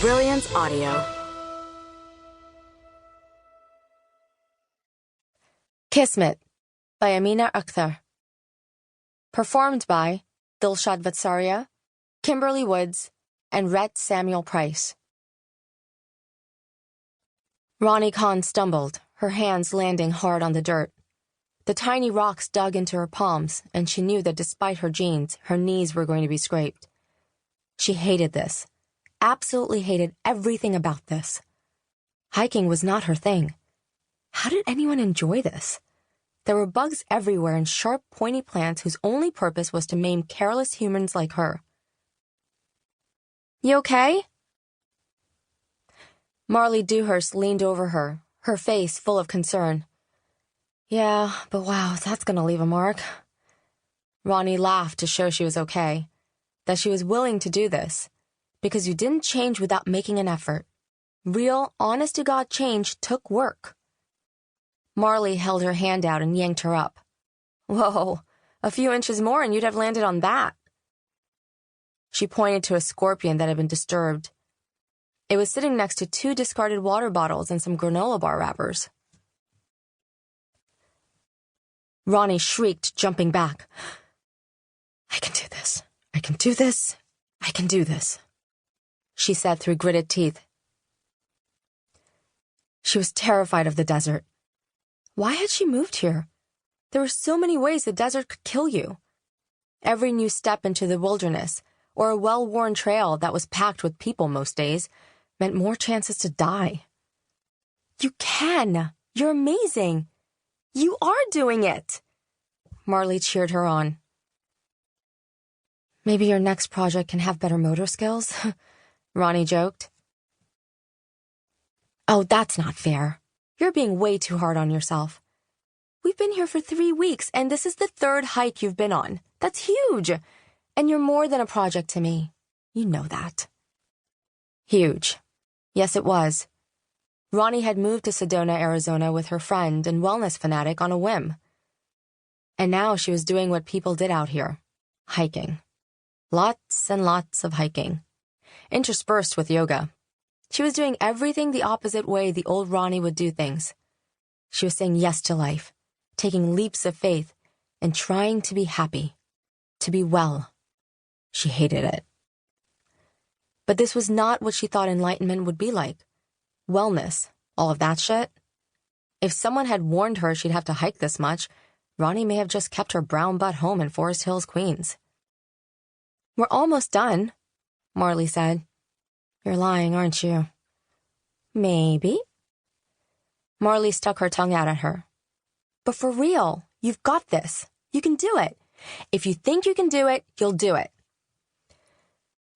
Brilliance Audio. Kismet by Amina Akhtar. Performed by Dilshad Vatsaria, Kimberly Woods, and Rhett Samuel Price. Ronnie Khan stumbled, her hands landing hard on the dirt. The tiny rocks dug into her palms, and she knew that despite her jeans, her knees were going to be scraped. She hated this. Absolutely hated everything about this. Hiking was not her thing. How did anyone enjoy this? There were bugs everywhere and sharp, pointy plants whose only purpose was to maim careless humans like her. "You okay?" Marley Dewhurst leaned over her, her face full of concern. "Yeah, but wow, that's gonna leave a mark." Ronnie laughed to show she was okay, that she was willing to do this, because you didn't change without making an effort. Real, honest-to-God change took work. Marley held her hand out and yanked her up. "Whoa, a few inches more and you'd have landed on that." She pointed to a scorpion that had been disturbed. It was sitting next to 2 discarded water bottles and some granola bar wrappers. Ronnie shrieked, jumping back. "I can do this. I can do this. I can do this," she said through gritted teeth. She was terrified of the desert. Why had she moved here? There were so many ways the desert could kill you. Every new step into the wilderness, or a well-worn trail that was packed with people most days, meant more chances to die. "You can! You're amazing! You are doing it!" Marley cheered her on. "Maybe your next project can have better motor skills," Ronnie joked. "Oh, that's not fair. You're being way too hard on yourself. We've been here for 3 weeks, and this is the 3rd hike you've been on. That's huge! And you're more than a project to me. You know that." Huge. Yes, it was. Ronnie had moved to Sedona, Arizona with her friend and wellness fanatic on a whim. And now she was doing what people did out here. Hiking. Lots and lots of hiking. Interspersed with yoga. She was doing everything the opposite way the old Ronnie would do things. She was saying yes to life, taking leaps of faith, and trying to be happy, to be well. She hated it. But this was not what she thought enlightenment would be like. Wellness, all of that shit. If someone had warned her she'd have to hike this much, Ronnie may have just kept her brown butt home in Forest Hills, Queens. "We're almost done," Marley said. "You're lying, aren't you?" "Maybe." Marley stuck her tongue out at her. "But for real, you've got this. You can do it. If you think you can do it, you'll do it."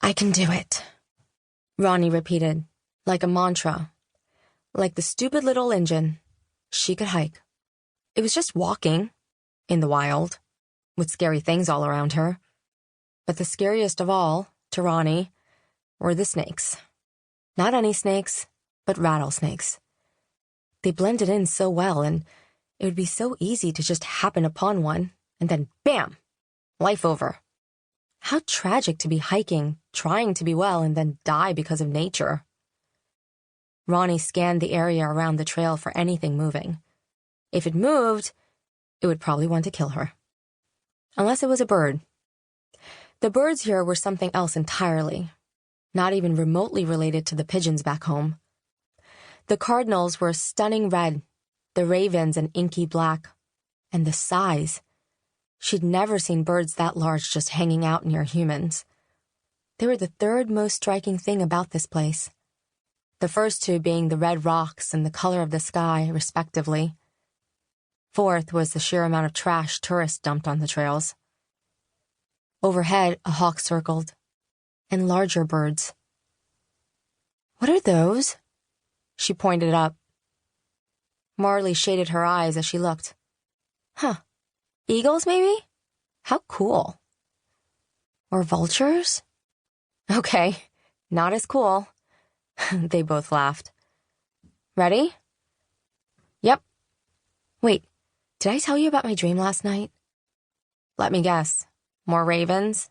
"I can do it," Ronnie repeated, like a mantra. Like the stupid little engine, she could hike. It was just walking, in the wild, with scary things all around her. But the scariest of all, to Ronnie, were the snakes. Not any snakes, but rattlesnakes. They blended in so well, and it would be so easy to just happen upon one, and then bam! Life over. How tragic to be hiking, trying to be well, and then die because of nature. Ronnie scanned the area around the trail for anything moving. If it moved, it would probably want to kill her. Unless it was a bird. The birds here were something else entirely, not even remotely related to the pigeons back home. The cardinals were a stunning red, the ravens an inky black, and the size. She'd never seen birds that large just hanging out near humans. They were the 3rd most striking thing about this place. The first 2 being the red rocks and the color of the sky, respectively. 4th was the sheer amount of trash tourists dumped on the trails. Overhead, a hawk circled, and larger birds. "What are those?" She pointed up. Marley shaded her eyes as she looked. "Huh. Eagles, maybe? How cool." "Or vultures?" "Okay, not as cool." They both laughed. "Ready?" "Yep." "Wait, did I tell you about my dream last night?" "Let me guess. More ravens?"